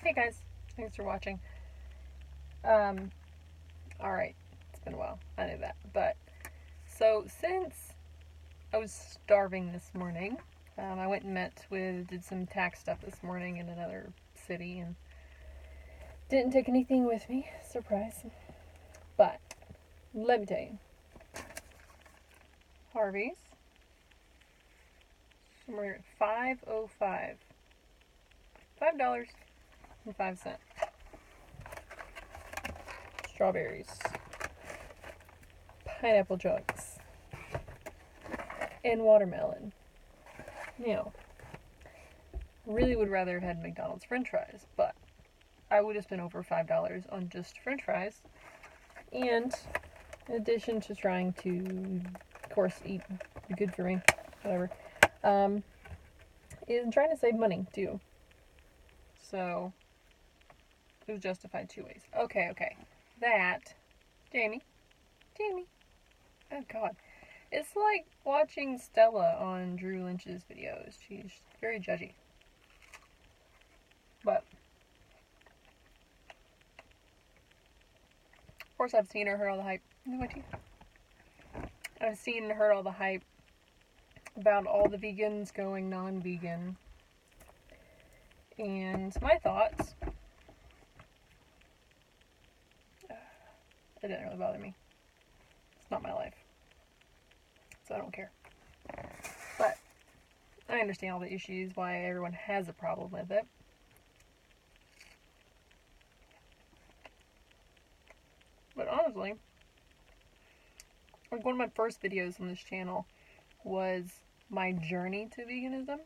Hey guys, thanks for watching. Alright, it's been a while, I knew that. But, so since I was starving this morning, I went and did some tax stuff this morning in another city and didn't take anything with me. Surprise. But, let me tell you, Harvey's, somewhere at 5.05. $5.05. Strawberries. Pineapple jugs. And watermelon. Now, really would rather have had McDonald's french fries, but I would have spent over $5 on just french fries. And in addition to trying to, of course, eat good for me, whatever, is trying to save money too. So, it was justified two ways. Okay. That, Jamie, oh god. It's like watching Stella on Drew Lynch's videos. She's very judgy. But, of course, I've seen or heard all the hype. I've seen and heard all the hype about all the vegans going non-vegan. And my thoughts, it didn't really bother me. It's not my life. So I don't care. But I understand all the issues, why everyone has a problem with it. But honestly, like one of my first videos on this channel was my journey to veganism.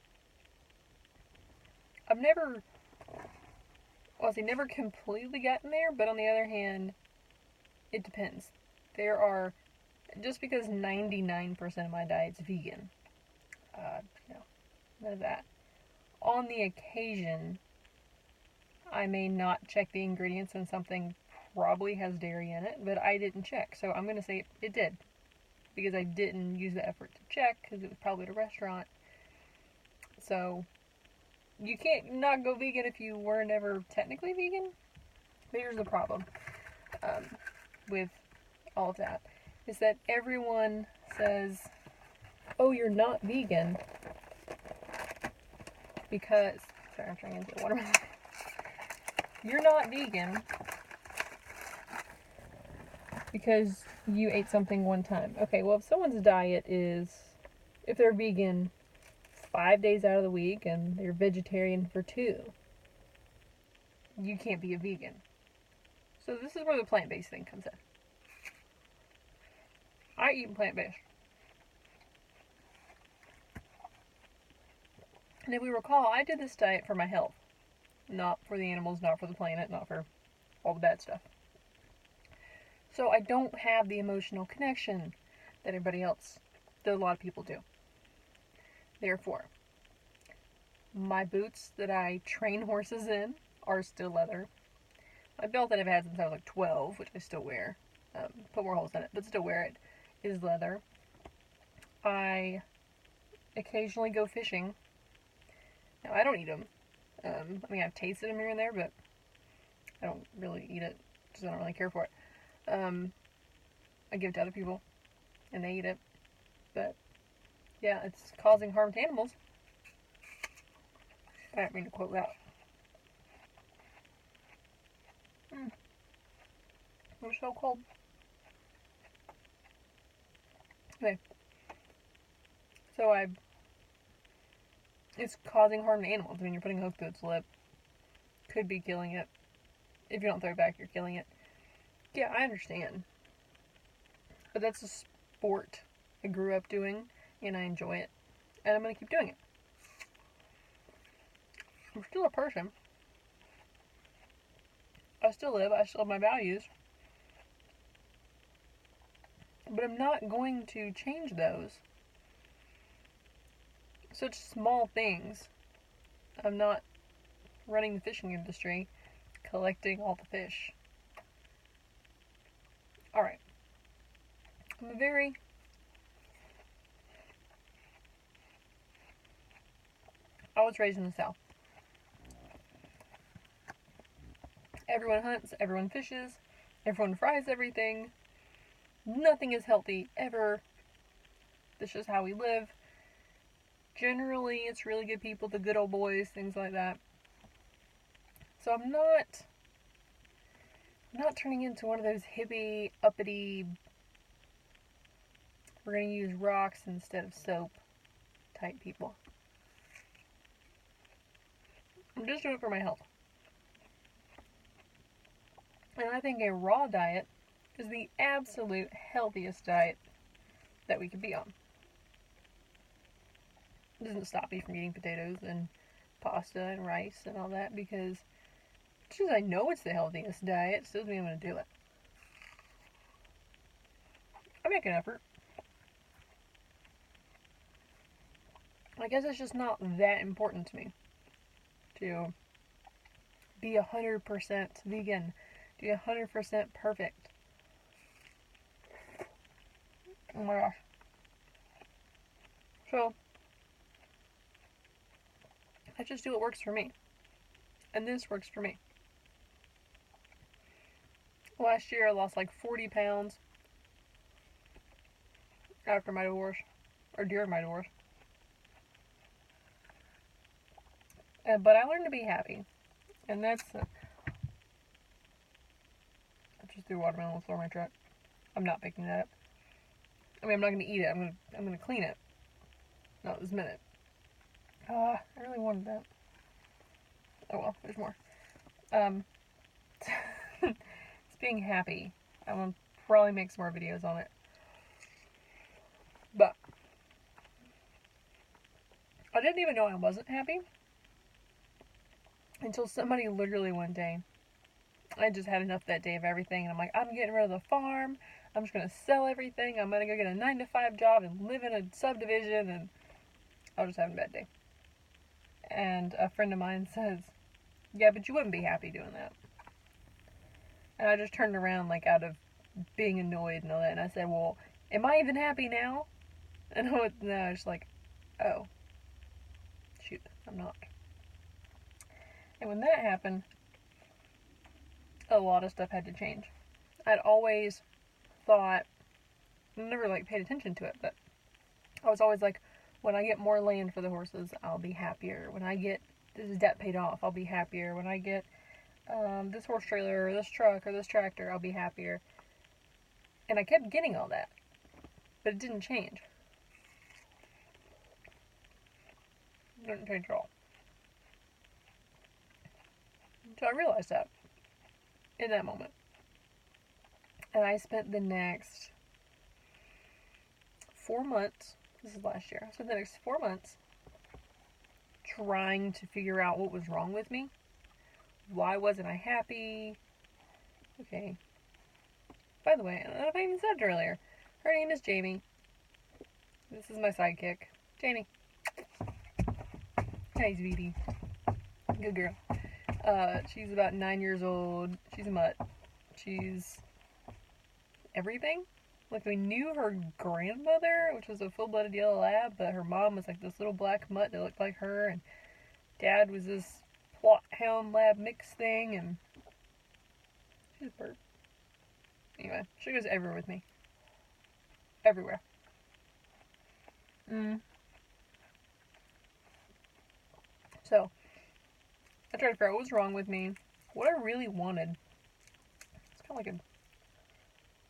I've never completely gotten there, but on the other hand, it depends. Just because 99% of my diet's vegan, none of that. On the occasion, I may not check the ingredients and something probably has dairy in it, but I didn't check. So I'm going to say it did. Because I didn't use the effort to check, because it was probably at a restaurant. So, you can't not go vegan if you were never technically vegan. But here's the problem with all of that. Is that everyone says, oh, you're not vegan because... Sorry, I'm trying to get water. You're not vegan because you ate something one time. Okay, well, if someone's diet is... If they're vegan 5 days out of the week and they're vegetarian for 2, you can't be a vegan. So this is where the plant-based thing comes in. I eat plant-based. And if we recall, I did this diet for my health. Not for the animals, not for the planet, not for all the bad stuff. So I don't have the emotional connection that a lot of people do. Therefore, my boots that I train horses in are still leather. My belt that I've had since I was like 12, which I still wear, put more holes in it, but still wear it, is leather. I occasionally go fishing. Now, I don't eat them. I've tasted them here and there, but I don't really eat it, because I don't really care for it. I give it to other people, and they eat it. But, yeah, it's causing harm to animals. I didn't mean to quote that. It was so cold. Okay. So it's causing harm to animals. I mean, you're putting a hook through its lip. Could be killing it. If you don't throw it back, you're killing it. Yeah, I understand. But that's a sport I grew up doing, and I enjoy it. And I'm going to keep doing it. I'm still a person. I still live. I still have my values. But I'm not going to change those. Such small things. I'm not running the fishing industry, collecting all the fish. Alright. I was raised in the South. Everyone hunts, everyone fishes, everyone fries everything. Nothing is healthy ever. This is just how we live. Generally, it's really good people, the good old boys, things like that. So I'm not turning into one of those hippie, uppity, we're going to use rocks instead of soap type people. I'm just doing it for my health. And I think a raw diet is the absolute healthiest diet that we could be on. It doesn't stop me from eating potatoes and pasta and rice and all that, because just as I know it's the healthiest diet, it doesn't mean I'm going to do it. I make an effort. I guess it's just not that important to me to be 100% vegan, to be 100% perfect. Oh my gosh. So, I just do what works for me. And this works for me. Last year I lost like 40 pounds after my divorce, or during my divorce. But I learned to be happy. And that's... I just threw watermelon all over my truck. I'm not picking that up. I mean, I'm not going to eat it. I'm going to clean it. Not this minute. I really wanted that. Oh well, there's more. It's being happy. I'm going to probably make some more videos on it. But I didn't even know I wasn't happy until somebody literally one day, I just had enough that day of everything, and I'm like, I'm getting rid of the farm, I'm just going to sell everything, I'm going to go get a 9-to-5 job and live in a subdivision, and I was just having a bad day. And a friend of mine says, yeah, but you wouldn't be happy doing that. And I just turned around, like, out of being annoyed and all that, and I said, well, am I even happy now? And I was just like, oh, shoot, I'm not. And when that happened, a lot of stuff had to change. I'd always thought, I never like paid attention to it, but I was always like, when I get more land for the horses, I'll be happier. When I get this debt paid off, I'll be happier. When I get this horse trailer or this truck or this tractor, I'll be happier. And I kept getting all that, but it didn't change. It didn't change at all. So I realized that in that moment. And I spent the next 4 months, this is last year, I spent the next 4 months trying to figure out what was wrong with me. Why wasn't I happy? Okay. By the way, I don't know if I even said it earlier. Her name is Jamie. This is my sidekick. Jamie. Hi, sweetie. Good girl. She's about 9 years old. She's a mutt. She's everything. Like, we knew her grandmother, which was a full-blooded yellow lab, but her mom was like this little black mutt that looked like her, and dad was this plot hound lab mix thing, and she's a bird. Anyway, she goes everywhere with me. Everywhere. So, I tried to figure out what was wrong with me, what I really wanted. It's kind of like a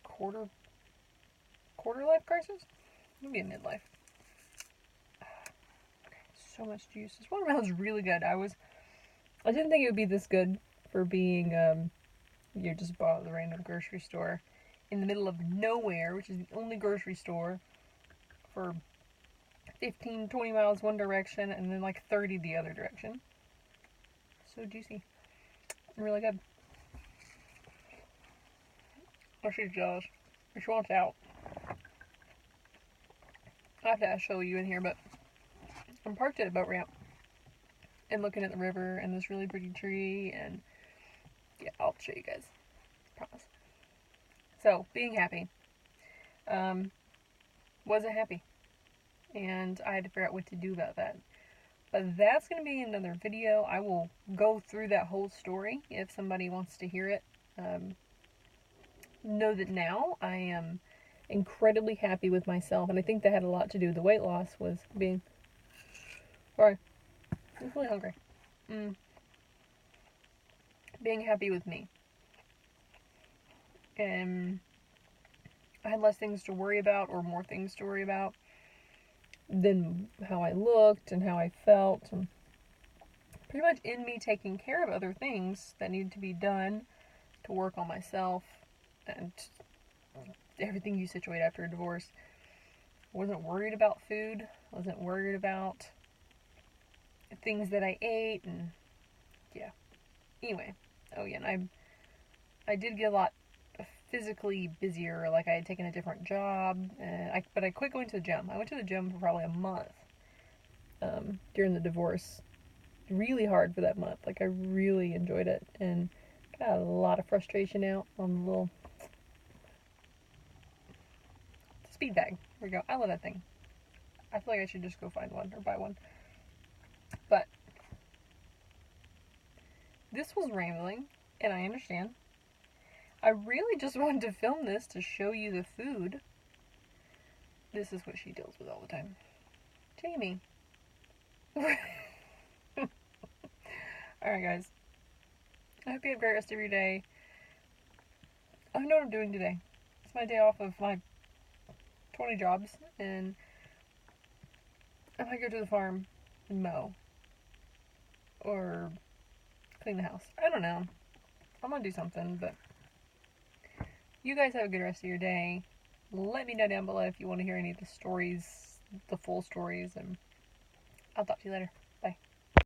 quarter life crisis? Maybe a midlife. Okay, so much juice. This watermelon's really good. I didn't think it would be this good for being, you just bought at the random grocery store in the middle of nowhere, which is the only grocery store for 15, 20 miles one direction, and then like 30 the other direction. So juicy. And really good. Oh, she's jealous. She wants out. I have to show you in here, but I'm parked at a boat ramp and looking at the river and this really pretty tree, and yeah, I'll show you guys. Promise. So, being happy. Wasn't happy. And I had to figure out what to do about that. But that's going to be another video. I will go through that whole story if somebody wants to hear it. Know that now I am incredibly happy with myself, and I think that had a lot to do with the weight loss, was being... Sorry. I'm really hungry. Being happy with me. And I had less things to worry about, or more things to worry about, than how I looked and how I felt. And pretty much in me taking care of other things that needed to be done to work on myself and everything you situate after a divorce. I wasn't worried about food. I wasn't worried about things that I ate, and yeah. Anyway, oh yeah, and I did get a lot physically busier. Like, I had taken a different job, but I quit going to the gym. I went to the gym for probably a month during the divorce. Really hard for that month. Like, I really enjoyed it, and got a lot of frustration out on the little speed bag. There we go. I love that thing. I feel like I should just go find one or buy one. But this was rambling, and I understand. I really just wanted to film this to show you the food. This is what she deals with all the time. Jamie. Alright, guys. I hope you have a great rest of your day. I don't know what I'm doing today. It's my day off of my 20 jobs, and I might go to the farm and mow. Or clean the house. I don't know. I'm gonna do something, but you guys have a good rest of your day. Let me know down below if you want to hear any of the stories, the full stories, and I'll talk to you later.